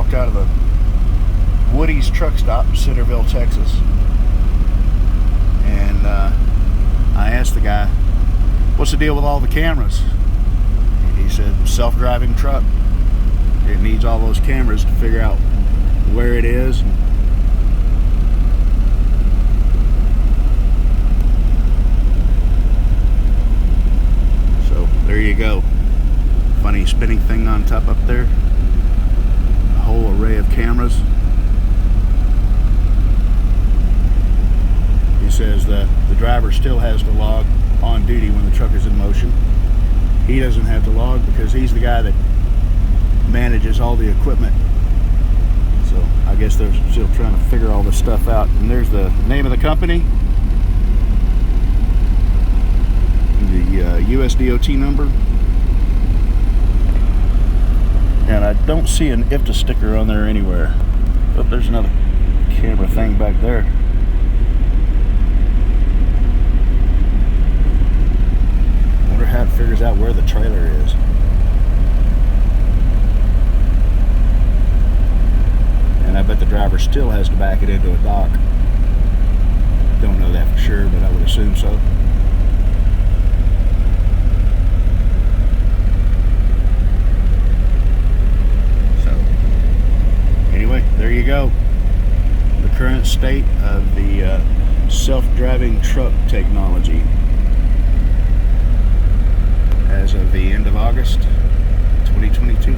walked out of the Woody's truck stop in Centerville, Texas, and I asked the guy, what's the deal with all the cameras? He said, self-driving truck. It needs all those cameras to figure out where it is. So there you go. Funny spinning thing on top up there. A whole array of cameras. He says the driver still has to log on duty when the truck is in motion. He doesn't have to log because he's the guy that manages all the equipment. So I guess they're still trying to figure all this stuff out. And there's the name of the company, the USDOT number, and I don't see an IFTA sticker on there anywhere. But there's another camera thing back there. Wonder how it figures out where the trailer is. And I bet the driver still has to back it into a dock. Don't know that for sure, but I would assume so. So, anyway, there you go. The current state of the self-driving truck technology as of the end of August 2022.